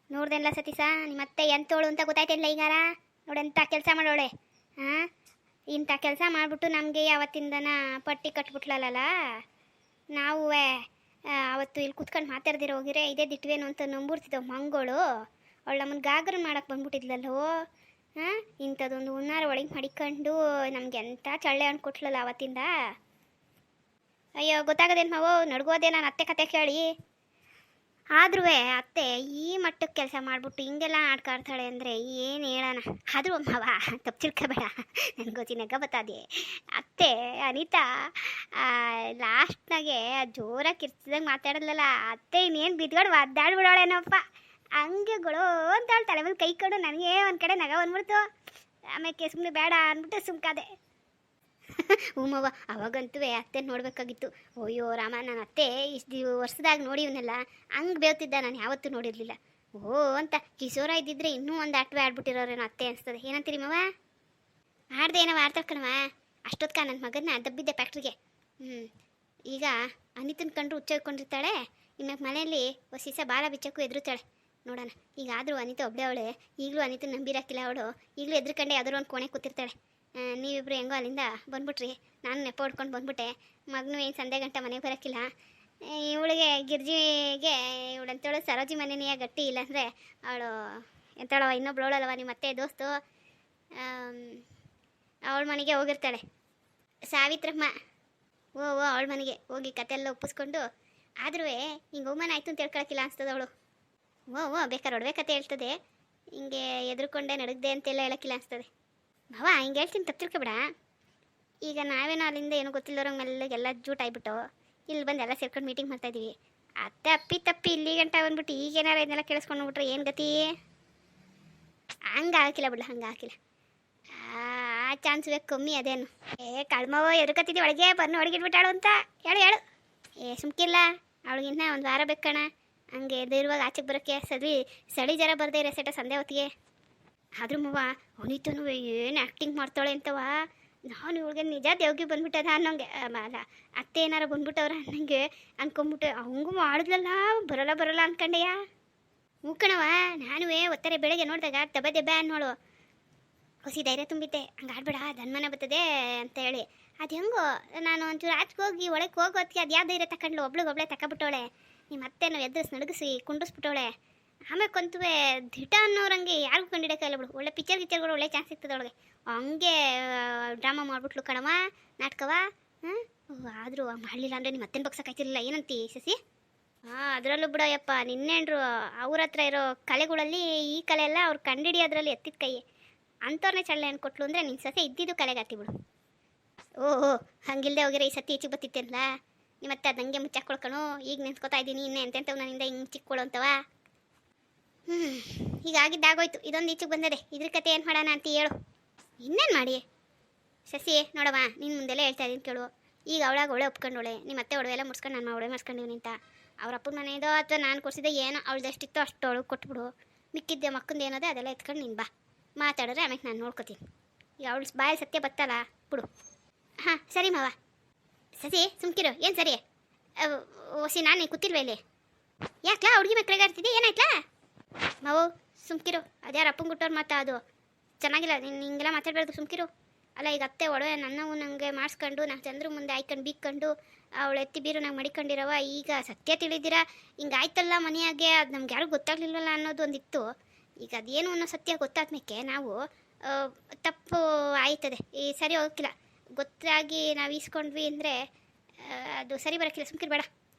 ನೋಡ್ದೆಲ್ಲ ಸತೀಸ ನಿಮ್ಮತ್ತೆ ಎಂತೋಳು ಅಂತ ಗೊತ್ತಾಯ್ತಿಲ್ಲ ಈಗಾರ ನೋಡೆಂಥ ಕೆಲಸ ಮಾಡೋಳೆ. ಹಾಂ, ಇಂಥ ಕೆಲಸ ಮಾಡಿಬಿಟ್ಟು ನಮಗೆ ಯಾವತ್ತಿಂದನ ಪಟ್ಟಿ ಕಟ್ಬಿಟ್ಲಲ್ಲ. ನಾವು ಅವತ್ತು ಇಲ್ಲಿ ಕುತ್ಕೊಂಡು ಮಾತಾಡ್ದಿರೋ ಹೋಗಿರೆ ಇದೇ ದಿಟ್ವೇನು ಅಂತ ನಂಬುರ್ತಿದ್ದವು ಮಂಗೋಳು. ಅವಳು ನಮ್ಮನ್ನು ಗಾಗ್ರ ಮಾಡಕ್ಕೆ ಬಂದ್ಬಿಟ್ಟಿದ್ಲಲ್ಲೋ. ಹಾಂ, ಇಂಥದ್ದೊಂದು ಹುನ್ನಾರ ಒಳಗೆ ಮಡಿಕೊಂಡು ನಮ್ಗೆ ಎಂಥ ಚಳ್ಳೆ ಅನ್ಕೊಟ್ಲಲ್ಲ ಅವತ್ತಿಂದ. ಅಯ್ಯೋ ಗೊತ್ತಾಗದೇನು ಮಾವು, ನಡ್ಗೋದೆ ನಾನು ಅತ್ತೆ ಕತೆ ಕೇಳಿ. ಆದ್ರೂ ಅತ್ತೆ ಈ ಮಟ್ಟಕ್ಕೆ ಕೆಲಸ ಮಾಡಿಬಿಟ್ಟು ಹಿಂಗೆಲ್ಲ ಆಡ್ಕಾಡ್ತಾಳೆ ಅಂದರೆ ಏನು ಹೇಳೋಣ. ಆದರೂ ಮಾವ ತಪ್ಪು ತಿಳ್ಕೊಬೇಡ, ನನಗೆ ಗೊತ್ತಿನಗ ಬತ್ತಾದೆ. ಅತ್ತೆ ಅನಿತಾ ಲಾಸ್ಟ್ನಾಗೆ ಜೋರಾಗಿ ಕಿರ್ಚಿದಂಗೆ ಮಾತಾಡೋದಲ್ಲ. ಅತ್ತೆ ಇನ್ನೇನು ಬಿದ್ಕೊಂಡು ಒದ್ದಾಡ್ಬಿಡೋಳೇನಪ್ಪ. ಹಂಗೆಗಳು ಅಂತ ಅವಳು ತಲೆ ಮೇಲೆ ಕೈ ಕೊಂಡು ನನಗೆ ಒಂದು ಕಡೆ ನಗ ಬಂದ್ಬಿಡ್ತು. ಆಮೇಲೆ ಸುಮ್ಮನೆ ಬೇಡ ಅಂದ್ಬಿಟ್ಟು ಸುಮ್ಕಾದೆ. ಹೂಮವ್ವ, ಅವಾಗಂತೂ ಅತ್ತೆ ನೋಡಬೇಕಾಗಿತ್ತು. ಅಯ್ಯೋ ರಾಮ, ನಾನು ಅತ್ತೆ ಇಷ್ಟು ವರ್ಷದಾಗ ನೋಡಿವನೆಲ್ಲ ಹಂಗೆ ಬೇವ್ತಿದ್ದ ನಾನು ಯಾವತ್ತೂ ನೋಡಿರಲಿಲ್ಲ. ಓ ಅಂತ ಕಿಶೋರ ಇದ್ದಿದ್ರೆ ಇನ್ನೂ ಒಂದು ಆಟವೇ ಆಡ್ಬಿಟ್ಟಿರೋರೇನೋ ಅತ್ತೆ ಅನಿಸ್ತದೆ. ಏನಂತೀರಿ ಮವ? ಆಡ್ದೆ ಏನವ ಆಡ್ತಾಕಣವ. ಅಷ್ಟೊತ್ಕ ನನ್ನ ಮಗನ ದಬ್ಬಿದ್ದೆ ಫ್ಯಾಕ್ಟ್ರಿಗೆ. ಈಗ ಅನಿತನ ಕಂಡ್ರು ಹುಚ್ಚಿಕೊಂಡಿರ್ತಾಳೆ. ಇನ್ನು ಮನೆಯಲ್ಲಿ ಹೊಸ ಬಾಲ ಬಿಚ್ಚಕ್ಕೂ ಎದುರುತ್ತಾಳೆ. ನೋಡೋಣ ಈಗಾದರೂ ಅನಿತ ಒಬ್ಬಳೆ ಅವಳೆ. ಈಗಲೂ ಅನಿತನ ನಂಬಿರಾಕಿಲ್ಲ ಅವಳು. ಈಗಲೂ ಎದ್ರಕಂಡೆ ಯಾವ್ದಾರು ಒಂದು ಕೋಣೆ ಕೂತಿರ್ತಾಳೆ. ನೀವಿಬ್ರು ಹೆಂಗೋ ಅಲ್ಲಿಂದ ಬಂದ್ಬಿಟ್ರಿ, ನಾನು ನೆಪ ಹೊಡ್ಕೊಂಡು ಬಂದ್ಬಿಟ್ಟೆ. ಮಗನೂ ಏನು ಸಂಧೆ ಗಂಟೆ ಮನೆಗೆ ಬರೋಕ್ಕಿಲ್ಲ. ಇವಳಿಗೆ ಗಿರ್ಜಿಗೆ ಇವಳಂತೇಳು ಸರೋಜಿ ಮನೆಯೇ ಗಟ್ಟಿ. ಇಲ್ಲಾಂದರೆ ಅವಳು ಎಂತಾಳವ ಇನ್ನೊಬ್ಳವಳಲ್ವ ನಿಮ್ಮ ಅತ್ತೆ ದೋಸ್ತು, ಅವಳ ಮನೆಗೆ ಹೋಗಿರ್ತಾಳೆ ಸಾವಿತ್ರಮ್ಮ. ಓ ಅವಳ ಮನೆಗೆ ಹೋಗಿ ಕತೆಲ್ಲ ಒಪ್ಪಿಸ್ಕೊಂಡು. ಆದ್ರೂ ಹಿಂಗೆ ಅವಮಾನ ಆಯಿತು ಅಂತ ಹೇಳ್ಕೊಳಕ್ಕಿಲ್ಲ ಅನ್ಸ್ತದೆ ಅವಳು. ಓ ಬೇಕಾದ್ರೆ ಒಡವೆ ಕತೆ ಹೇಳ್ತದೆ, ಹಿಂಗೆ ಎದುರುಕೊಂಡೆ ನಡಗ್ದೆ ಅಂತೆಲ್ಲ ಹೇಳೋಕ್ಕಿಲ್ಲ ಅನಿಸ್ತದೆ. ಭಾವ ಹಿಂಗೆ ಹೇಳ್ತೀನಿ ತಪ್ಪು ತಿಳ್ಕೊಬೇಡ. ಈಗ ನಾವೇನೋ ಅಲ್ಲಿಂದ ಏನೋ ಗೊತ್ತಿಲ್ಲವ್ರಂಗೆ ಮೆಲ್ಲಗೆಲ್ಲ ಜೂಟ್ ಆಗಿಬಿಟ್ಟು ಇಲ್ಲಿ ಬಂದು ಎಲ್ಲ ಸೇರ್ಕೊಂಡು ಮೀಟಿಂಗ್ ಮಾಡ್ತಾಯಿದ್ದೀವಿ. ಅತ್ತೆ ತಪ್ಪಿ ಇಲ್ಲಿ ಗಂಟ ಬಂದ್ಬಿಟ್ಟು ಈಗೇನಾರ ಇದನ್ನೆಲ್ಲ ಕೇಳಿಸ್ಕೊಂಡು ಬಿಟ್ರೆ ಏನು ಗತಿ? ಹಂಗೆ ಹಾಕಿಲ್ಲ ಬಿಡ್ಲ, ಹಂಗೆ ಹಾಕಿಲ್ಲ. ಆ ಚಾನ್ಸ್ ಬೇಕು ಕಮ್ಮಿ. ಅದೇನು ಕಳ್ಮವ ಎದುರ್ಕತ್ತಿದ್ದಿ ಒಳಗೆ ಬಂದು ಒಳಗಿಟ್ಬಿಟ್ಟಾಳು ಅಂತ ಹೇಳು. ಸುಮ್ಕಿಲ್ಲ, ಅವಳಿಗಿನ್ನ ಒಂದು ವಾರ ಬೇಕಣ. ಹಂಗೆ ಇರುವಾಗ ಆಚೆಗೆ ಬರೋಕ್ಕೆ ಸಳಿ ಜರ ಬರ್ದೇ ಇರೋ ಸೆಟ ಸಂದೆ ಹೊತ್ತಿಗೆ. ಆದ್ರೂ ಮವ್ವ ಅನಿತನು ಏನು ಆ್ಯಕ್ಟಿಂಗ್ ಮಾಡ್ತಾಳೆ ಅಂತವ. ನಾನು ಇವಳಿಗೆ ನಿಜ ದೇವ್ಗೆ ಬಂದ್ಬಿಟ್ಟದ ಅನ್ನೋಂಗೆ ಅಲ್ಲ, ಅತ್ತೆ ಏನಾರ ಬಂದ್ಬಿಟ್ಟವ್ರ ಅನ್ನಂಗೆ ಅನ್ಕೊಂಬಿಟ್ಟೆ. ಹಂಗೂ ಮಾಡಿದ್ಲಲ್ಲ, ಬರಲ್ಲ ಅನ್ಕೊಂಡೆಯಾ. ಮೂಕಣವ ನಾನು ಒತ್ತಾರೆ ಬೆಳಗ್ಗೆ ನೋಡಿದಾಗ ದೆಬ್ಬೆ ಅನ್ನೋಳು. ಹೊಸಿ ಧೈರ್ಯ ತುಂಬಿದ್ದೆ, ಹಂಗೆ ಆಡ್ಬೇಡ ಧನ್ಮನ ಬರ್ತದೆ ಅಂತ ಹೇಳಿ. ಅದು ಹೆಂಗೋ ನಾನು ಒಂಚೂರು ಆಚೆಗೆ ಹೋಗಿ ಒಳಗೆ ಹೋಗೋತ್ತಿಗೆ ಅದು ಯಾವ ಧೈರ್ಯ ತಗೊಂಡ್ಲು ಒಬ್ಳಿಗೊಬ್ಳೆ ತಗೊಬಿಟ್ಟವಳೆ. ನಿಮ್ಮ ಅತ್ತೆನೋ ಎದುರಿಸಿ ನಡಗಿಸಿ ಕುಂಡಿಸ್ಬಿಟ್ಟವಳೆ. ಆಮೇಲೆ ಕೊಂತುವೆ ದಿಟ ಅನ್ನೋರಂಗೆ ಯಾರಿಗೂ ಕಂಡಿಡೋಕ್ಕಾಗಲ್ಲ ಬಿಡು. ಒಳ್ಳೆ ಪಿಕ್ಚರ್ಗಳು ಒಳ್ಳೆ ಚಾನ್ಸ್ ಸಿಗ್ತದೆ ಅವಳಿಗೆ. ಹಂಗೆ ಡ್ರಾಮಾ ಮಾಡ್ಬಿಟ್ಲು ಕಣವ, ನಾಟಕವ. ಆದರೂ ಮಾಡಲಿಲ್ಲ ಅಂದರೆ ನಿಮ್ಮ ಅತ್ತೆನ ಬಗ್ಸಕ್ಕಾಯ್ತಿರಲಿಲ್ಲ. ಏನಂತಿ ಶಶಿ? ಅದರಲ್ಲೂ ಬಿಡೋಯಪ್ಪ, ನಿನ್ನೇಣ್ರು ಅವ್ರ ಹತ್ರ ಇರೋ ಕಲೆಗಳಲ್ಲಿ ಈ ಕಲೆ ಎಲ್ಲ ಅವ್ರು ಕಂಡಿಡಿಯೋದ್ರಲ್ಲಿ ಎತ್ತಿದ ಕೈ. ಅಂಥವ್ರನ್ನೇ ಚಳ್ಳೆ ಅನ್ಕೊಟ್ಲು ಅಂದರೆ ನಿನ್ನ ಸೊಸೆ ಇದ್ದಿದ್ದು ಕಲೆಗಾತಿ ಬಿಡು. ಓಹೋ ಹಂಗಿಲ್ದೆ ಹೋಗಿರೋ ಈ ಸತಿ ಈಚೆಗೆ ಬತ್ತಿತ್ತಲ್ಲ ನಿಮ್ಮತ್ತೆ ಅದು ಹಂಗೆ ಮುಚ್ಚಾಕೊಳ್ಕಣು. ಈಗ ನೆನ್ಸ್ಕೊತಾ ಇದ್ದೀನಿ ಇನ್ನೇ ಎಂತೆಂಥವು ನನ್ನಿಂದ ಹಿಂಗೆ ಚಿಕ್ಕೊಳ್ಳೋಂಥವ. ಹೀಗಾಗಿದ್ದಾಗೋಯ್ತು, ಇದೊಂದು ಈಚೆಗೆ ಬಂದದೆ. ಇದ್ರ ಕತೆ ಏನು ಮಾಡೋಣ ಅಂತ ಹೇಳು. ಇನ್ನೇನು ಮಾಡಿ ಶಶಿ? ನೋಡವ ನಿನ್ನ ಮುಂದೆಲ್ಲ ಹೇಳ್ತಾ ಇದ್ದೀನಿ ಕೇಳು. ಈಗ ಅವಳಾಗ ಒಳ್ಳೆ ಒಪ್ಕೊಂಡೋಳೆ, ನಿಮ್ಮ ಅತ್ತೆ ಒಡವೆ ಎಲ್ಲ ಮುಡ್ಸ್ಕೊಂಡು ನನ್ನ ಒಡವೆ ಮಾಡಿಸ್ಕೊಂಡಿವ್ನಿ ಅಂತ. ಅವ್ರ ಅಪ್ಪನ ಮನೆಯದೋ ಅಥವಾ ನಾನು ಕೊಡಿಸಿದೆ ಏನೋ ಅವಳದಷ್ಟಿತ್ತು ಅಷ್ಟು ಅವಳು ಕೊಟ್ಬಿಡು. ಮಿಕ್ಕಿದ್ದೆ ಮಕ್ಕಂದು ಏನೋದೆ ಅದೆಲ್ಲ ಎತ್ಕೊಂಡು ನೀನು ಬಾ ಮಾತಾಡಿದ್ರೆ ಆಮೇಲೆ ನಾನು ನೋಡ್ಕೋತೀನಿ. ಈಗ ಅವಳು ಬಾಯಲ್ಲಿ ಸತ್ಯ ಬತ್ತಲ್ಲ ಬಿಡು. ಹಾಂ ಸರಿ ಮಾವ. ಸಸಿ ಸುಮ್ಕಿರು. ಏನು ಸರಿ ಓಸಿ ನಾನು ಕೂತಿಲ್ವ ಇಲ್ಲಿ? ಯಾಕ್ಲಾ ಹುಡುಗಿ ಮಕ್ಕಳಿಗೆ ಆಡ್ತಿದ್ದೆ ಏನಾಯ್ತಲಾ? ಮಾವು ಸುಮ್ಕಿರು. ಅದ್ಯಾರು ಅಪ್ಪಂಗೆ ಕೊಟ್ಟವ್ರು ಮಾತಾ ಅದು ಚೆನ್ನಾಗಿಲ್ಲ. ನೀನು ಹಿಂಗೆಲ್ಲ ಮಾತಾಡಬಾರ್ದು, ಸುಮ್ಕಿರು. ಅಲ್ಲ ಈಗ ಅತ್ತೆ ಒಡವೆ ನನ್ನವು ನನಗೆ ಮಾಡಿಸ್ಕೊಂಡು ನಾವು ಚಂದ್ರ ಮುಂದೆ ಆಯ್ಕೊಂಡು ಬೀಕ್ಕೊಂಡು ಅವಳು ಎತ್ತಿ ಬೀರು ನಂಗೆ ಮಡಿಕೊಂಡಿರವ. ಈಗ ಸತ್ಯ ತಿಳಿದಿರ ಹಿಂಗಾಯ್ತಲ್ಲ ಮನೆಯಾಗೆ, ಅದು ನಮ್ಗೆ ಯಾರಿಗೂ ಗೊತ್ತಾಗ್ಲಿಲ್ವಲ್ಲ ಅನ್ನೋದು ಒಂದಿತ್ತು. ಈಗ ಅದೇನು ಅನ್ನೋ ಸತ್ಯ ಗೊತ್ತಾದ್ಮೇಲೆ ನಾವು ತಪ್ಪು ಆಯ್ತದೆ, ಈ ಸರಿ ಹೋಗಿಲ್ಲ. ಗೊತ್ತಾಗಿ ನಾವು ಈಸ್ಕೊಂಡ್ವಿ ಅಂದರೆ ಅದು ಸರಿ ಬರೋಕ್ಕಿಲ್ಲ. ಸುಮ್ಕಿರು ಬೇಡ.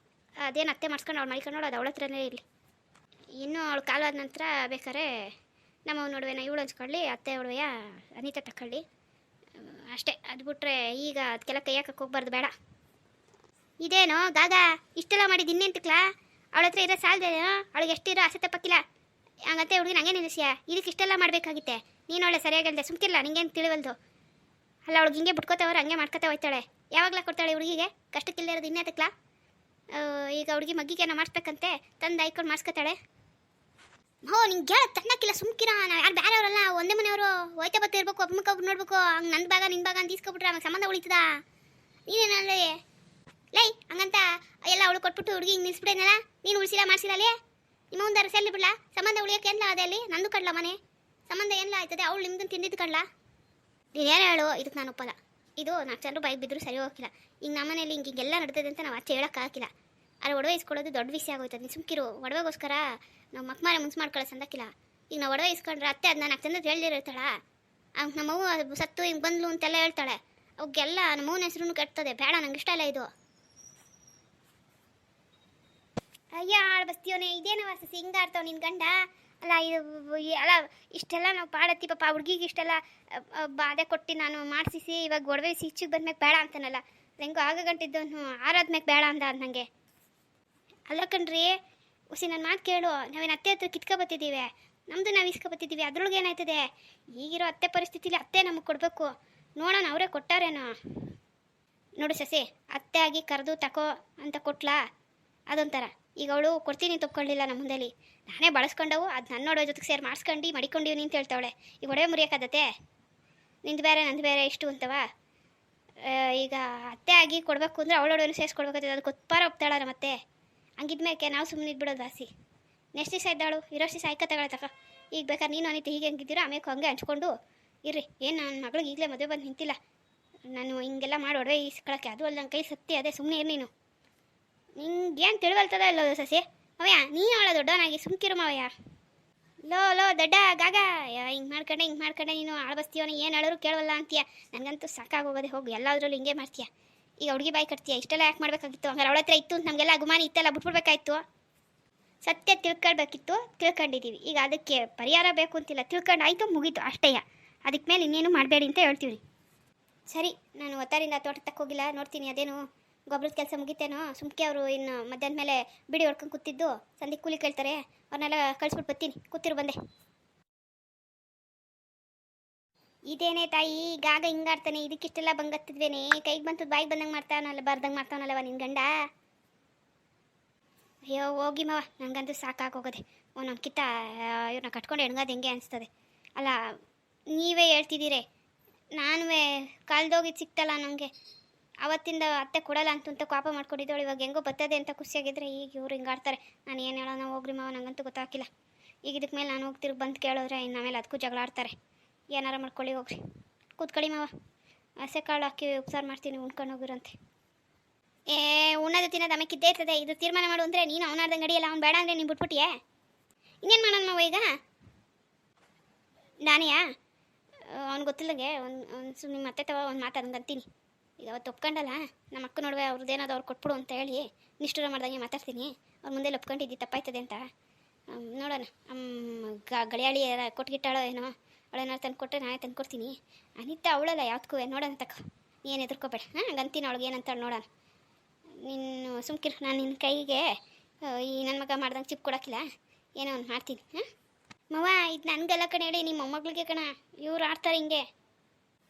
ಅದೇನು ಅತ್ತೆ ಮಾಡಿಸ್ಕೊಂಡು ಅವ್ಳು ಮಡಿಕೊಂಡೋಳು ಅದು ಅವಳ ಹತ್ರನೇ ಇರಲಿ. ಇನ್ನೂ ಅವಳು ಕಾಲಾದ ನಂತರ ಬೇಕಾದ್ರೆ ನಮ್ಮ ನೋಡುವೆನ ಇವಳು ಹಂಚ್ಕೊಳ್ಳಿ, ಅತ್ತೆ ಒಡವೆಯ ಅನಿತಾ ತಗೊಳ್ಳಿ ಅಷ್ಟೇ. ಅದು ಬಿಟ್ರೆ ಈಗ ಅದಕ್ಕೆಲ್ಲ ಕೈ ಹಾಕಕ್ಕೆ ಹೋಗ್ಬಾರ್ದು, ಬೇಡ. ಇದೇನೋ ಗಾಗ ಇಷ್ಟೆಲ್ಲ ಮಾಡಿದ್ದು ಇನ್ನೆಂತಕ್ಲಾ? ಅವಳ ಹತ್ರ ಇರೋ ಸಾಲದೇನೋ, ಅವಳಿಗೆ ಎಷ್ಟಿರೋ ಆಸೆ ತಪ್ಪಕ್ಕಿಲ್ಲ. ಹಂಗಂತೆ ಹುಡುಗಿ ನಂಗೆ ನಿಲ್ಲಿಸಿಯ ಇದಕ್ಕೆ ಇಷ್ಟೆಲ್ಲ ಮಾಡಬೇಕಾಗಿತ್ತೆ. ನೀನು ಅವಳೆ ಸರಿಯಾಗಿಲ್ದೆ ಸುಮ್ಕಿಲ್ಲ, ನಿಂಗೇನು ತಿಳಿವಲ್ದು. ಅಲ್ಲ ಅವಳಿಗೆ ಹಿಂಗೆ ಬಿಟ್ಕೋತವ್ರು ಹಂಗೆ ಮಾಡ್ಕೊತಾ ಹೋಯ್ತಾಳೆ. ಯಾವಾಗಲಾ ಕೊಡ್ತಾಳೆ ಹುಡುಗಿಗೆ? ಕಷ್ಟಕ್ಕಿಲ್ಲದೆ ಇರೋದು ಇನ್ನೇತಕ್ಲಾ? ಈಗ ಹುಡುಗಿ ಮಗ್ಗಿಗೆ ಮಾಡಿಸ್ಬೇಕಂತೆ ತಂದು ಆಯ್ಕೊಂಡು ಮಾಡಿಸ್ಕೊತಾಳೆ. ನಿಂಗೆ ಹೇಳ ತನ್ನಕ್ಕಿಲ್ಲ, ಸುಮ್ಕಿರ. ನಾವು ಯಾರು ಬೇರೆಯವರಲ್ಲ, ಒಂದೇ ಮನೆಯವರು. ಹೋಯ್ತಾ ಬತ್ತ ಇರ್ಬೇಕು, ಒಬ್ಬ ನೋಡ್ಬೇಕು. ಹಂಗೆ ನನ್ನ ಭಾಗ ನಿನ್ನ ಭಾಗ ಅಂತ ಈಸ್ಕೊಬಿಟ್ರೆ ಆಮೇಲೆ ಸಂಬಂಧ ಉಳಿತದ? ನೀನೇನಲ್ಲಿ ಲೈ ಹಂಗಂತ ಎಲ್ಲ ಅವಳು ಕೊಟ್ಬಿಟ್ಟು ಹುಡುಗಿ ಹಿಂಗೆ ನಿಲ್ಸ್ಬಿಡೇನಲ್ಲ. ನೀನು ಉಳಿಸಿಲ್ಲ ಮಾಡಿಸಿಲ್ಲ ಅಲ್ಲಿ. ನಿಮ್ಮ ಒಂದಾರು ಸೆಲ್ಲಿ ಬಿಡ್ಲಾ ಸಂಬಂಧ ಉಳಿಯೋಕೆ ಎಲ್ಲ ಅದೇ ಅಲ್ಲಿ ನಂದು ಕಡ್ಲ ಮನೆ ಸಂಬಂಧ ಎಲ್ಲ ಆಯ್ತದೆ ಅವಳು ನಿಮ್ದು ತಿಂದಿದ್ದು ಕಡ್ಲ ನೀನೇನು ಹೇಳು ಇದಕ್ಕೆ ನಾನು ಒಪ್ಪಲ್ಲ ಇದು 4 ಜನರು ಬಾಯಿಗೆ ಬಿದ್ದರೂ ಸರಿ ಹೋಗಿಲ್ಲ ಈಗ ನಮ್ಮನೇಲಿ ಹಿಂಗೆಲ್ಲ ನಡ್ತದೆ ಅಂತ ನಾವು ಆಚೆ ಹೇಳೋಕ್ಕಾಗಿಲ್ಲ ಆದರೆ ಒಡವೆ ಇಸ್ಕೊಳ್ಳೋದು ದೊಡ್ಡ ವಿಷಯ ಆಗೋಯ್ತದೆ ನೀನು ಸುಮ್ಕಿರು ಒಡವೆಗೋಸ್ಕರ ನಾವು ಮಕ್ಮಾರೆ ಮುನ್ಸು ಮಾಡ್ಕೊಳ್ಳೋ ಸಂದಕ್ಕಿಲ್ಲ ಈಗ ನಾವು ಒಡವೆ ಇಸ್ಕೊಂಡ್ರೆ ಅತ್ತೆ ಅದನ್ನ 4 ಜನದ ಹೇಳ್ದಿರ್ತಾಳ ನಮ್ಮವ್ವ ಸತ್ತು ಹಿಂಗೆ ಬಂದ್ಲು ಅಂತೆಲ್ಲ ಹೇಳ್ತಾಳೆ ಅವಕ್ಕೆಲ್ಲ ನಮ್ಮವ್ವನ ಹೆಸರು ಕೆಡ್ತದೆ ಬೇಡ ನಂಗೆ ಇಷ್ಟ ಇಲ್ಲ ಇದು ಅಯ್ಯ ಆಳು ಬಸ್ತೀವನೇ ಇದೇನವ ಸಸಿ ಹಿಂಗೆ ಆಡ್ತಾವ ನಿನ್ನ ಗಂಡ ಅಲ್ಲ ಇದು ಅಲ್ಲ ಇಷ್ಟೆಲ್ಲ ನಾವು ಪಾಡತ್ತಿ ಪಾಪ ಹುಡುಗಿಗೆ ಇಷ್ಟೆಲ್ಲ ಬಾಧೆ ಕೊಟ್ಟು ನಾನು ಮಾಡಿಸಿ ಇವಾಗ ಒಡವೆ ಈಚೆಗೆ ಬಂದ್ಮೇಲೆ ಬೇಡ ಅಂತಾನಲ್ಲ ಹೆಂಗೋ ಆಗ ಗಂಟಿದ್ದವನು ಆರಾದ್ಮೇಲೆ ಬೇಡ ಅಂದ ನನಗೆ ಅಲ್ಲ ಕಣ್ರಿ ಹುಸಿ ನನ್ನ ಮಾತು ಕೇಳು ನಾವೇನು ಅತ್ತೆ ಹತ್ರ ಕಿತ್ಕೊಬತ್ತಿದ್ದೀವಿ ನಮ್ಮದು ನಾವು ಇಸ್ಕೊಬತ್ತಿದ್ದೀವಿ ಅದ್ರೊಳಗೆ ಏನಾಯ್ತದೆ ಈಗಿರೋ ಅತ್ತೆ ಪರಿಸ್ಥಿತಿಲಿ ಅತ್ತೆ ನಮಗೆ ಕೊಡಬೇಕು ನೋಡೋಣ ಅವರೇ ಕೊಟ್ಟಾರೇನೋ ನೋಡು ಸಸಿ ಅತ್ತೆ ಆಗಿ ಕರೆದು ತಕೋ ಅಂತ ಕೊಟ್ಲಾ ಅದೊಂಥರ ಈಗ ಅವಳು ಕೊಡ್ತೀನಿ ತಪ್ಕೊಳ್ಳಿಲ್ಲ ನಮ್ಮ ಮುಂದೆಲಿ ನಾನೇ ಬಳಸ್ಕೊಂಡವು ಅದು ನನ್ನ ಒಡವೆ ಜೊತೆಗೆ ಸೇರಿ ಮಾಡಿಸ್ಕೊಂಡು ಮಡಿಕೊಂಡಿವ್ನಿ ಅಂತ ಹೇಳ್ತಾವಳೆ ಈಗ ಒಡವೆ ಮುರಿಯೋಕ್ಕಾಗತ್ತೆ ನಿಂದು ಬೇರೆ ನಂದು ಬೇರೆ ಇಷ್ಟು ಅಂತವ ಈಗ ಅತ್ತೆ ಆಗಿ ಕೊಡಬೇಕು ಅಂದರೆ ಅವಳ ಒಡವೆನೂ ಸೇರಿಸ್ಕೊಡ್ಬೇಕಾಗ್ತದೆ ಅದಕ್ಕೆ ಉತ್ಪಾರ ಒಪ್ತಾಳ ಮತ್ತೆ ಹಂಗಿದ್ಮೇಕೆ ನಾವು ಸುಮ್ಮನೆ ಇದ್ಬಿಡೋದು ವಾಸಿ ನೆಕ್ಸ್ಟ್ ದಿವಸ ಇದ್ದಾಳು ಇರೋಷ್ಟು ದಿವಸ ಆಯ್ಕ ತಗೊಳ ತಕ ಈಗ ಬೇಕಾದ್ರೆ ನೀನು ಅನಿತ ಹೀಗೆ ಹಂಗಿದ್ದೀರೋ ಆಮೇಲೆ ಹಂಗೆ ಹಂಚ್ಕೊಂಡು ಇರ್ರಿ ಏನು ನನ್ನ ಮಗಳಿಗೆ ಈಗಲೇ ಮದುವೆ ಬಂದು ನಿಂತಿಲ್ಲ ನಾನು ಹಿಂಗೆಲ್ಲ ಮಾಡಿ ಒಡವೆ ಇಸ್ಕೊಳಕ್ಕೆ ಅದು ಅಲ್ಲ ನನ್ನ ಕೈ ಸತ್ತಿ ಅದೇ ಸುಮ್ಮನೆ ಇರು ನೀನು ನಿಂಗೆ ಏನು ತಿಳಿವಲ್ತದ ಇಲ್ಲೋ ಸಸಿ ಅವಯ್ಯ ನೀನು ಅವಳ ದೊಡ್ಡವನಾಗಿ ಸುಮ್ಕಿರು ಮಾವಯ್ಯ ಲೋ ದೊಡ್ಡ ಗಾಗ ಹಿಂಗೆ ಮಾಡ್ಕೊಂಡೆ ನೀನು ಆಳ್ಬಸ್ತೀವನ ಏನು ಹೇಳೋರು ಕೇಳವಲ್ಲ ಅಂತೀಯ ನನಗಂತೂ ಸಾಕಾಗೋಗೋದೆ ಹೋಗು ಎಲ್ಲಾದ್ರಲ್ಲೂ ಹಿಂಗೆ ಮಾಡ್ತೀಯ ಈಗ ಹುಡುಗಿ ಬಾಯಿ ಕಟ್ತೀಯ ಇಷ್ಟೆಲ್ಲ ಯಾಕೆ ಮಾಡಬೇಕಾಗಿತ್ತು ಹಂಗಾರೆ ಅವಳ ಹತ್ರ ಇತ್ತು ಅಂತ ನಮಗೆಲ್ಲ ಅಗುಮಾನಿ ಇತ್ತೆಲ್ಲ ಬಿಟ್ಬಿಡ್ಬೇಕಾಯ್ತು ಸತ್ಯ ತಿಳ್ಕೊಳ್ಬೇಕಿತ್ತು ತಿಳ್ಕೊಂಡಿದ್ದೀವಿ ಈಗ ಅದಕ್ಕೆ ಪರಿಹಾರ ಬೇಕು ಅಂತಿಲ್ಲ ತಿಳ್ಕೊಂಡು ಆಯಿತು ಮುಗೀತು ಅಷ್ಟೇ ಅದಕ್ಕೆ ಮೇಲೆ ಇನ್ನೇನು ಮಾಡಬೇಡಿ ಅಂತ ಹೇಳ್ತೀವಿ ಸರಿ ನಾನು ಒತ್ತಾರಿಂದ ತೋಟ ತಕ್ಕೋಗಿಲ್ಲ ನೋಡ್ತೀನಿ ಅದೇನು ಗೊಬ್ಬರದ ಕೆಲಸ ಮುಗಿತೇನೋ ಸುಮ್ಕೆ ಅವರು ಇನ್ನು ಮಧ್ಯಾಹ್ನ ಮೇಲೆ ಬಿಡಿ ಹೊಡ್ಕೊಂಡು ಕೂತಿದ್ದು ಸಂಧಿ ಕೂಲಿ ಕೇಳ್ತಾರೆ ಅವ್ರನ್ನೆಲ್ಲ ಕಳಿಸ್ಬಿಟ್ಟು ಬರ್ತೀನಿ ಕೂತಿರು ಬಂದೆ ಇದೇನೇ ತಾಯಿ ಗಾಗ ಹಿಂಗಾಡ್ತಾನೆ ಇದಕ್ಕಿಷ್ಟೆಲ್ಲ ಬಂಗತ್ತಿದ್ವೇನೆ ಕೈಗೆ ಬಂತದ್ದು ಬಾಯಿಗೆ ಬಂದಂಗೆ ಮಾಡ್ತಾವನಲ್ಲ ಬರ್ದಂಗೆ ಮಾಡ್ತಾವನಲ್ಲವ ನಿನ್ನ ಗಂಡ ಅಯ್ಯೋ ಹೋಗಿ ಮಾವ ನನಗಂತೂ ಸಾಕಾಗೋಗೋದೆ ಒಂದೊಂದು ಕಿತ್ತ ಇವ್ರನ್ನ ಕಟ್ಕೊಂಡು ಹೆಣ್ಗೋದು ಹೆಂಗೆ ಅನಿಸ್ತದೆ ಅಲ್ಲ ನೀವೇ ಹೇಳ್ತಿದ್ದೀರಿ ನಾನು ಕಾಲ್ದೋಗಿದ್ದು ಸಿಕ್ತಲ್ಲ ನನಗೆ ಅವತ್ತಿಂದ ಅತ್ತೆ ಕೊಡಲ್ಲ ಅಂತ ಕೋಪ ಮಾಡ್ಕೊಂಡಿದ್ದವಳು ಇವಾಗ ಹೆಂಗೋ ಬರ್ತದೆ ಅಂತ ಖುಷಿಯಾಗಿದ್ದರೆ ಈಗ ಇವ್ರು ಹಿಂಗಾಡ್ತಾರೆ ನಾನು ಏನು ಹೇಳೋಣ ಹೋಗ್ರಿ ಮಾವ ನನಗಂತೂ ಗೊತ್ತಾಗಿಲ್ಲ ಈಗ ಇದಕ್ಕೆ ಮೇಲೆ ನಾನು ಹೋಗ್ತಿರು ಬಂದು ಕೇಳಿದ್ರೆ ಇನ್ನು ಆಮೇಲೆ ಅದಕ್ಕೂ ಜಗಳ ಆಡ್ತಾರೆ ಏನಾರ ಮಾಡ್ಕೊಳ್ಳಿ ಹೋಗ್ರಿ ಕೂತ್ಕೊಳ್ಳಿ ಮಾವ ಹಸೆ ಕಾಳು ಹಾಕಿ ಉಪಚಾರ ಮಾಡ್ತೀನಿ ಉಣ್ಕೊಂಡು ಹೋಗಿರಂತೆ ಉಣ್ಣೋದು ತಿನ್ನೋದು ಆಮೇಲೆ ಇದ್ದೇ ಇರ್ತದೆ ಇದು ತೀರ್ಮಾನ ಮಾಡು ಅಂದರೆ ನೀನು ಅವನಾರ್ದಂಗೆ ಅಡಿಯಲ್ಲ ಅವ್ನು ಬೇಡ ಅಂದರೆ ನೀನು ಬಿಟ್ಬಿಟ್ಟಿಯೇ ಇನ್ನೇನು ಮಾಡೋಣ ಮಾವ ಈಗ ನಾನೇ ಅವ್ನು ಗೊತ್ತಿಲ್ಲಂಗೆ ಒಂದು ನಿಮ್ಮ ಅತ್ತೆ ತವ ಒಂದು ಮಾತು ಹಂಗೆ ಅಂತೀನಿ ಈಗ ಅವತ್ತು ಒಪ್ಕೊಂಡಲ್ಲ ನಮ್ಮ ಅಕ್ಕ ನೋಡುವೆ ಅವ್ರದ್ದೇನಾದ್ರು ಅವ್ರು ಕೊಟ್ಬಿಡು ಅಂತ ಹೇಳಿ ನಿಷ್ಠುರ ಮಾಡ್ದಂಗೆ ಮಾತಾಡ್ತೀನಿ ಅವ್ರ ಮುಂದೆ ಒಪ್ಕೊಂಡಿದ್ದು ತಪ್ಪಾಯ್ತದೆ ಅಂತ ನೋಡೋಣ ಗಳಿಯಾಳಿ ಕೊಟ್ಗಿಟ್ಟಾಳೋ ಏನೋ ಅವಳೇನಾರು ತಂದು ಕೊಟ್ಟರೆ ನಾನೇ ತಂದು ಕೊಡ್ತೀನಿ ಅನಿತಾ ಅವಳಲ್ಲ ಯಾವ್ದಕ್ಕೂ ನೋಡೋಣ ತಕ್ಕ ಏನು ಎದುರ್ಕೋಬೇಡ ಹಂಗೆ ಅಂತೀನಿ ಅವಳಿಗೆ ಏನಂತಾಳೆ ನೋಡೋಣ ನೀನು ಸುಮ್ಕಿರು ನಾನು ನಿನ್ನ ಕೈಗೆ ಈ ನನ್ನ ಮಗ ಮಾಡ್ದಂಗೆ ಚಿಪ್ ಕೊಡೋಕ್ಕಿಲ್ಲ ಏನೋ ಒಂದು ಮಾಡ್ತೀನಿ ಮವ ಇದು ನನಗೆಲ್ಲ ಕಣೆ ಹೇಳಿ ನಿಮ್ಮ ಮೊಮ್ಮಗಳಿಗೆ ಕಣ ಇವ್ರು ಆಡ್ತಾರೆ ಹಿಂಗೆ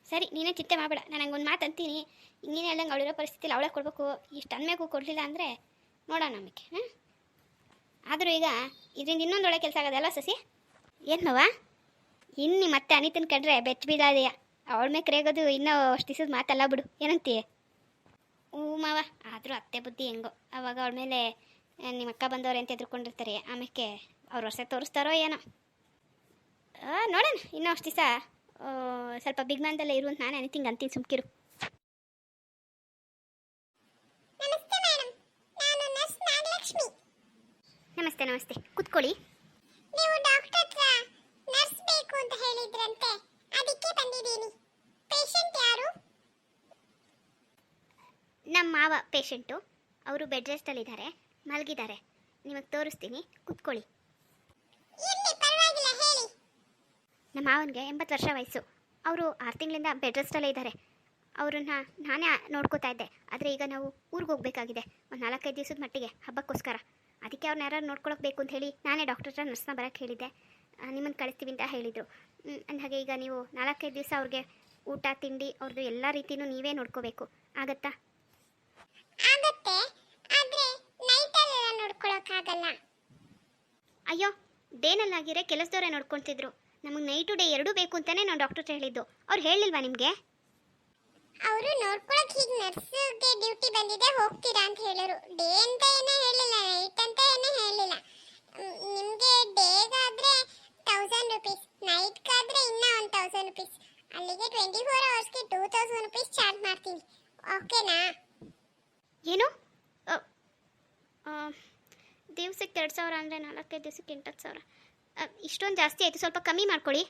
ಸರಿ ನೀನೇ ಚಿಂತೆ ಮಾಡಬೇಡ ನಾನು ಹಂಗೊಂದು ಮಾತು ಅಂತೀನಿ ಇನ್ನೇನು ಹೇಳ್ದಂಗೆ ಅವಳಿರೋ ಪರಿಸ್ಥಿತಿಲಿ ಅವಳೇ ಕೊಡಬೇಕು ಇಷ್ಟು ಅನ್ಮೇಗೂ ಕೊಡಲಿಲ್ಲ ಅಂದರೆ ನೋಡೋಣ ನಮಗೆ ಆದರೂ ಈಗ ಇದರಿಂದ ಇನ್ನೊಂದು ಒಳ್ಳೆ ಕೆಲಸ ಆಗೋದಲ್ಲ ಸಸಿ ಏನು ಮವ ಇನ್ನು ಮತ್ತೆ ಅನಿತನ ಕಂಡ್ರೆ ಬೆಚ್ಚ ಬೀಳಾದೆಯಾ ಅವಳ ಮೇಲೆ ರೇಗೋದು ಇನ್ನೂ ಅಷ್ಟು ದಿವಸದ ಮಾತಲ್ಲ ಬಿಡು ಏನಂತೀಯ ಹ್ಞೂ ಮಾವ ಆದರೂ ಅತ್ತೆ ಬುದ್ಧಿ ಹೆಂಗೋ ಅವಾಗ ಅವಳ ಮೇಲೆ ನಿಮ್ಮ ಅಕ್ಕ ಬಂದವ್ರೆ ಅಂತ ಎದ್ರುಕೊಂಡಿರ್ತಾರೆ ಆಮೇಲೆ ಅವ್ರು ವರ್ಷ ತೋರಿಸ್ತಾರೋ ಏನೋ ನೋಡೋಣ ಇನ್ನೂ ಅಷ್ಟು ದಿವಸ ಸ್ವಲ್ಪ ಬಿಗ್ ಮ್ಯಾನ್ದಲ್ಲೇ ಇರು ಅಂತ ನಾನು ಅನಿತಿಂಗ್ ಅಂತೀನಿ ಸುಮ್ಕಿರು ನಮಸ್ತೆ ನಮಸ್ತೆ ಕೂತ್ಕೊಳ್ಳಿ ನೀವು ಡಾಕ್ಟರ್ ಹತ್ರ ನರ್ಸ್ ಬೇಕು ಅಂತ ಹೇಳಿದ್ರಂತೆ ಅದಕ್ಕೆ ಬಂದಿದ್ದೀನಿ ಪೇಷಂಟ್ ಯಾರು ನಮ್ಮ ಮಾವ ಪೇಷಂಟು ಅವರು ಬೆಡ್ ರೆಸ್ಟಲ್ಲಿದ್ದಾರೆ ಮಲಗಿದ್ದಾರೆ ನಿಮಗೆ ತೋರಿಸ್ತೀನಿ ಕೂತ್ಕೊಳ್ಳಿ ಇಲ್ಲಿ ಪರವಾಗಿಲ್ಲ ಹೇಳಿ ನಮ್ಮ ಮಾವನಿಗೆ 80 ವರ್ಷ ವಯಸ್ಸು ಅವರು 6 ತಿಂಗಳಿಂದ ಬೆಡ್ ರೆಸ್ಟಲ್ಲೇ ಇದ್ದಾರೆ ಅವ್ರನ್ನ ನಾನೇ ನೋಡ್ಕೋತಾ ಇದ್ದೆ ಆದರೆ ಈಗ ನಾವು ಊರಿಗೆ ಹೋಗಬೇಕಾಗಿದೆ ಒಂದು 4-5 ದಿವಸದ ಮಟ್ಟಿಗೆ ಹಬ್ಬಕ್ಕೋಸ್ಕರ ಅದಕ್ಕೆ ಅವ್ರನ್ನ ಯಾರು ನೋಡ್ಕೊಳಕ್ಕೆ ಬೇಕು ಅಂತ ಹೇಳಿ ನಾನೇ ಡಾಕ್ಟರ್ ಹತ್ರ ನರ್ಸ್ನ ಬರೋಕ್ಕೆ ಹೇಳಿದ್ದೆ ನಿಮ್ಮನ್ನು ಕಳಿಸ್ತೀವಿ ಅಂತ ಹೇಳಿದರು ಹಾಗೆ ಈಗ ನೀವು 4-5 ದಿವಸ ಅವ್ರಿಗೆ ಊಟ ತಿಂಡಿ ಅವ್ರದ್ದು ಎಲ್ಲ ರೀತಿಯೂ ನೀವೇ ನೋಡ್ಕೋಬೇಕು ಆಗತ್ತಾ ಆಗತ್ತೆ ಆದ್ರೆ ನೈಟಲ್ಲಿ ನೋಡ್ಕೊಳ್ಳೋಕ್ಕಾಗಲ್ಲ ಅಯ್ಯೋ ಡೇನಲ್ಲಾಗಿರೋ ಕೆಲಸದವರೇ ನೋಡ್ಕೊತಿದ್ರು ನಮಗೆ ನೈಟು ಡೇ ಎರಡೂ ಬೇಕು ಅಂತಲೇ ನಾನು ಡಾಕ್ಟರ್ ಹತ್ರ ಹೇಳಿದ್ದು ಅವ್ರು ಹೇಳಿಲ್ವಾ ನಿಮಗೆ ಅವರು ನೋಡ್ಕೊಳಕ್ಕೆ ಹೀಗೆ ನರ್ಸ್ಗೆ ಡ್ಯೂಟಿ ಬಂದಿದೆ ಹೋಗ್ತೀರಾ ಅಂತ ಹೇಳೋರು ಡೇ ಅಂತ ಏನೇ ಹೇಳಿಲ್ಲ ನೈಟ್ ಅಂತ ಏನೇ ಹೇಳಿಲ್ಲ ನಿಮಗೆ ಡೇಗಾದ್ರೆ 1000 ರುಪೀಸ್, ನೈಟ್ಗಾದ್ರೆ ಇನ್ನ 1000 ರುಪೀಸ್. ಅಲ್ಲಿಗೆ 24 ಅವರ್ಸ್ಗೆ 2000 ರುಪೀಸ್ ಚಾರ್ಜ್ ಮಾಡ್ತೀನಿ. ಓಕೆನಾ? ಏನು ದಿವ್ಸಕ್ಕೆ 2000 ಅಂದರೆ 4 ದಿವ್ಸಕ್ಕೆ 8000. ಇಷ್ಟೊಂದು ಜಾಸ್ತಿ ಆಯಿತು, ಸ್ವಲ್ಪ ಕಮ್ಮಿ ಮಾಡ್ಕೊಳ್ಳಿ.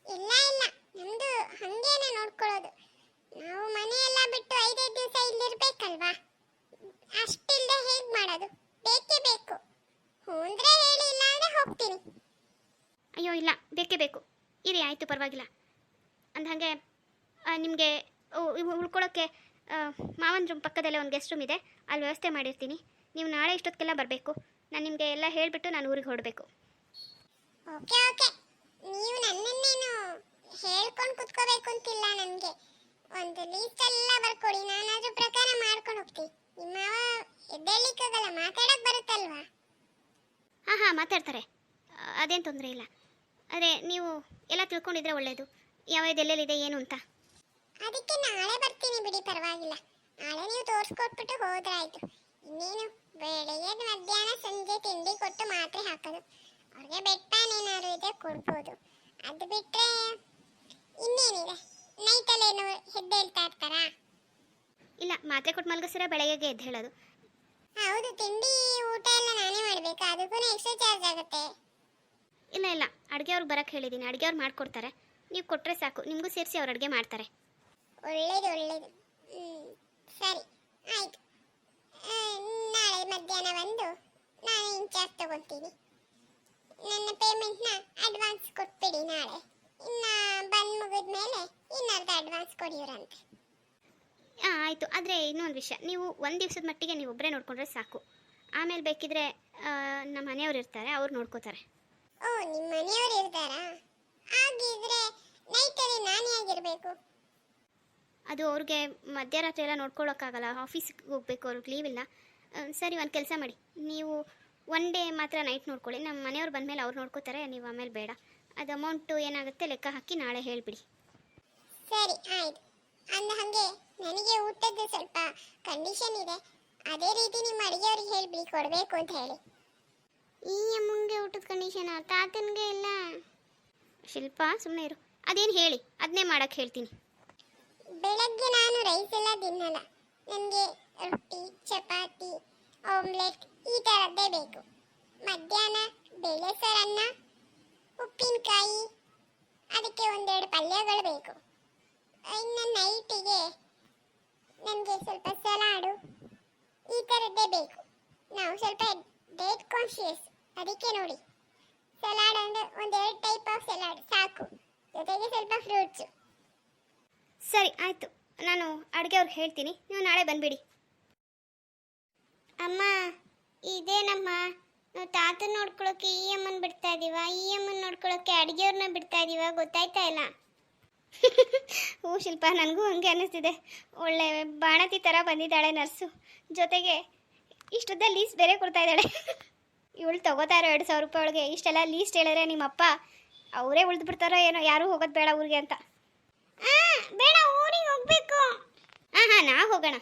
ಇಲ್ಲ ಇಲ್ಲ, ನಮ್ದು ಹಂಗೇನೆ ನೋಡ್ಕೊಳ್ಳೋದು. ನಾವು ಮನೆಯೆಲ್ಲ ಬಿಟ್ಟು 5 ದಿವಸ ಇಲ್ಲಿರ್ಬೇಕಲ್ವಾ? ಅಷ್ಟಿಲ್ಲದೆ ಹೇಗ್ ಮಾಡೋದು? ಬೇಕೇ ಬೇಕು. ಅಂದ್ರೆ ಹೇಳಿ, ಇಲ್ಲ ಅಂದ್ರೆ ಹೋಗ್ತೀನಿ. ಅಯ್ಯೋ ಇಲ್ಲ, ಬೇಕೇ ಬೇಕು. ಇರಿ ಆಯಿತು, ಪರವಾಗಿಲ್ಲ. ಅಂದಹಾಗೆ ನಿಮಗೆ ಉಳ್ಕೊಳ್ಳೋಕ್ಕೆ ಮಾವನ ರೂಮ್ ಪಕ್ಕದಲ್ಲೇ ಒಂದು ಗೆಸ್ಟ್ ರೂಮ್ ಇದೆ, ಅಲ್ಲಿ ವ್ಯವಸ್ಥೆ ಮಾಡಿರ್ತೀನಿ. ನೀವು ನಾಳೆ ಇಷ್ಟೊತ್ತಿಗೆಲ್ಲ ಬರಬೇಕು. ನಾನು ನಿಮಗೆ ಎಲ್ಲ ಹೇಳಿಬಿಟ್ಟು ನಾನು ಊರಿಗೆ ಹೊರಡಬೇಕು. ಓಕೆ ಓಕೆ, ನೀವು ನನ್ನನ್ನೇನು ಹೇಳ್ಕೊಂಡು ಕುತ್ಕೋಬೇಕು ಅಂತಿಲ್ಲ. ನನಗೆ ಒಂದು ಲೀಸ್ಟ್ ಎಲ್ಲ ಬರ್ಕೊಡಿ, ನಾನು ಅದ್ರ ಪ್ರಕಾರ ಮಾಡ್ಕೊಂಡು ಹೋಗ್ತೀನಿ. ನಿಮ್ಮ ಎದ್ದೇಳಿಕ್ಕಾಗಲ್ಲ, ಮಾತಾಡಕ್ ಬರುತ್ತಲ್ವಾ? ಹಾಂ ಮಾತಾಡ್ತಾರೆ, ಅದೇನು ತೊಂದರೆ ಇಲ್ಲ. ಆದರೆ ನೀವು ಎಲ್ಲ ತಿಳ್ಕೊಂಡಿದ್ರೆ ಒಳ್ಳೆಯದು, ಯಾವ್ದು ಎಲ್ಲೆಲ್ಲಿದೆ ಏನು ಅಂತ. ಅದಕ್ಕೆ ನಾಳೆ ಬರ್ತೀನಿ ಬಿಡಿ, ಪರವಾಗಿಲ್ಲ. ನಾಳೆ ನೀವು ತೋರಿಸ್ಕೊಟ್ಬಿಟ್ಟು ಹೋದ್ರಾಯ್ತು. ಇನ್ನೇನು ಬೆಳಿಗ್ಗೆ ಮಧ್ಯಾಹ್ನ ಸಂಜೆ ತಿಂಡಿ ಕೊಟ್ಟು ಮಾತ್ರೆ ಹಾಕೋದು. ಅವ್ರಿಗೆ ಬೆಡ್ ಪ್ಯಾನ್ ಏನಾದ್ರು ಇದೆ ಕೊಡ್ಬೋದು. ಅದು ಬಿಟ್ಟರೆ ಇನ್ನೇನಿದೆ? ನೈಟಲ್ಲೇನು ಎದ್ದೇಳ್ತಾ ಇರ್ತಾರಾ? ಇಲ್ಲ, ಮಾತ್ರೆ ಕೊಟ್ಟು ಮಲಗಿಸಿದ್ರೆ ಬೆಳಗ್ಗೆ ಎದ್ದು ಹೇಳೋದು. ಹೌದು, ತಿಂಡಿ ಊಟ ಎಲ್ಲ ನಾನೇ ಮಾಡಬೇಕಾ? ಅದಕ್ಕೂ ಎಕ್ಸ್ಟ್ರಾ ಚಾರ್ಜ್ ಆಗುತ್ತೆ. ಇಲ್ಲ ಇಲ್ಲ, ಅಡುಗೆಯವ್ರಿಗೆ ಬರೋಕ್ಕೆ ಹೇಳಿದ್ದೀನಿ, ಅಡುಗೆಯವ್ರು ಮಾಡಿಕೊಡ್ತಾರೆ. ನೀವು ಕೊಟ್ಟರೆ ಸಾಕು, ನಿಮಗೂ ಸೇರಿಸಿ ಅವ್ರು ಅಡುಗೆ ಮಾಡ್ತಾರೆ. ಒಳ್ಳೇದು ಒಳ್ಳೇದು. ಸರಿ ಆಯ್ತು. ನಾಳೆ ಮಧ್ಯಾಹ್ನ ಬಂದು ನಾನು ಇನ್ಚಾರ್ಜ್ ತಗೊಳ್ತೀನಿ. ನನ್ನ ಪೇಮೆಂಟ್ನ ಅಡ್ವಾನ್ಸ್ ಕೊಟ್ಬಿಡಿ ನಾಳೆ. ಇನ್ನು ಬಂದು ಮುಗಿದ್ಮೇಲೆ ಇನ್ನರ್ಧ ಅಡ್ವಾನ್ಸ್ ಕೊಡಿವ್ರಂತೆ. ಹಾಂ ಆಯಿತು. ಆದರೆ ಇನ್ನೊಂದು ವಿಷಯ, ನೀವು ಒಂದು ದಿವಸದ ಮಟ್ಟಿಗೆ ನೀವು ಒಬ್ಬರೇ ನೋಡಿಕೊಂಡ್ರೆ ಸಾಕು. ಆಮೇಲೆ ಬೇಕಿದ್ರೆ ನಮ್ಮ ಮನೆಯವ್ರು ಇರ್ತಾರೆ, ಅವ್ರು ನೋಡ್ಕೋತಾರೆ. ಓ, ನಿಮ್ಮ ಮನೆಯವರು ಇರ್ತಾರಾ? ಹಾಗಿದ್ರೆ ನೈಟಲ್ಲಿ ನಾನೇ ಆಗಿರಬೇಕು. ಅದು ಅವ್ರಿಗೆ ಮಧ್ಯರಾತ್ರಿ ಎಲ್ಲ ನೋಡ್ಕೊಳ್ಳೋಕ್ಕಾಗಲ್ಲ, ಆಫೀಸ್ಗೆ ಹೋಗ್ಬೇಕು, ಅವ್ರಿಗೆ ಲೀವ್ ಇಲ್ಲ. ಸರಿ, ಒಂದು ಕೆಲಸ ಮಾಡಿ, ನೀವು ಒನ್ ಡೇ ಮಾತ್ರ ನೈಟ್ ನೋಡ್ಕೊಳ್ಳಿ. ನಮ್ಮ ಮನೆಯವ್ರು ಬಂದಮೇಲೆ ಅವ್ರು ನೋಡ್ಕೋತಾರೆ, ನೀವು ಆಮೇಲೆ ಬೇಡ. ಅದು ಅಮೌಂಟು ಏನಾಗುತ್ತೆ ಲೆಕ್ಕ ಹಾಕಿ ನಾಳೆ ಹೇಳಿಬಿಡಿ. ಸರಿ ಆಯ್ತು. ಅಂದ ಹಾಗೆ ನನಗೆ ಊಟದ್ದು ಸ್ವಲ್ಪ ಕಂಡೀಷನ್ ಇದೆ. ಅದೇ ರೀತಿ ನಿಮ್ಮ ಅಡುಗೆಯವ್ರಿಗೆ ಹೇಳಿಬಿಡಿ ಕೊಡಬೇಕು ಅಂತ ಹೇಳಿ. ಈ ಅಮ್ಮಂಗೆ ಊಟದ ಕಂಡೀಷನ್, ತಾತನಿಗೆ ಇಲ್ಲ. ಶಿಲ್ಪ ಸುಮ್ಮನೆ ಇರು, ಅದೇನು ಹೇಳಿ ಅದನ್ನೇ ಮಾಡೋಕ್ಕೆ ಹೇಳ್ತೀನಿ. ಬೆಳಗ್ಗೆ ನಾನು ರೈಸ್ ಎಲ್ಲ ತಿನ್ನಲ್ಲ. ನನಗೆ ರೊಟ್ಟಿ, ಚಪಾತಿ, ಆಮ್ಲೆಟ್ ಈ ಥರದ್ದೇ ಬೇಕು. ಮಧ್ಯಾಹ್ನ ಬೇಳೆ ಸಾರನ್ನ, ಉಪ್ಪಿನಕಾಯಿ, ಅದಕ್ಕೆ ಒಂದೆರಡು ಪಲ್ಯಗಳು ಬೇಕು. ಇನ್ನು ನೈಟಿಗೆ ನನಗೆ ಸ್ವಲ್ಪ ಸಲಾಡು ಈ ಥರದ್ದೇ ಬೇಕು. ನಾವು ಸ್ವಲ್ಪ ಡೇಟ್ ಕಾನ್ಶಿಯಸ್, ಅದಕ್ಕೆ ನೋಡಿ ಸಲಾಡ್ ಅಂದರೆ ಒಂದೆರಡು ಟೈಪ್ ಆಫ್ ಸಲಾಡ್ ಸಾಕು, ಜೊತೆಗೆ ಸ್ವಲ್ಪ ಫ್ರೂಟ್ಸು. ಸರಿ ಆಯಿತು, ನಾನು ಅಡುಗೆಯವ್ರಿಗೆ ಹೇಳ್ತೀನಿ, ನೀವು ನಾಳೆ ಬಂದುಬಿಡಿ. ಅಮ್ಮ, ಇದೇನಮ್ಮ, ನಾವು ತಾತನ ನೋಡ್ಕೊಳ್ಳೋಕೆ ಈ ಅಮ್ಮನ ಬಿಡ್ತಾ ಇದೀವ, ಈ ಅಮ್ಮನ ನೋಡ್ಕೊಳ್ಳೋಕೆ ಅಡುಗೆಯವ್ರನ್ನ ಬಿಡ್ತಾ ಇದೀವ, ಗೊತ್ತಾಯ್ತಾ ಇಲ್ಲ? ಹ್ಞೂ ಶಿಲ್ಪ, ನನಗೂ ಹಂಗೆ ಅನ್ನಿಸ್ತಿದೆ. ಒಳ್ಳೆ ಬಾಣತಿ ಥರ ಬಂದಿದ್ದಾಳೆ ನರ್ಸು, ಜೊತೆಗೆ ಇಷ್ಟುದ್ದ ಲೀಸ್ಟ್ ಬೇರೆ ಕೊಡ್ತಾ ಇದ್ದಾಳೆ. ಇವಳು ತಗೋತಾ ಇರೋ 2000 ರೂಪಾಯಿ ಒಳಗೆ ಇಷ್ಟೆಲ್ಲ ಲೀಸ್ಟ್ ಹೇಳಿದ್ರೆ ನಿಮ್ಮಪ್ಪ ಅವರೇ ಉಳಿದು ಬಿಡ್ತಾರೋ ಏನೋ, ಯಾರೂ ಹೋಗೋದು ಬೇಡ ಊರಿಗೆ ಅಂತ. ಬೇಡ, ಊರಿಗೆ ಹೋಗ್ಬೇಕು. ಹಾಂ ನಾವು ಹೋಗೋಣ.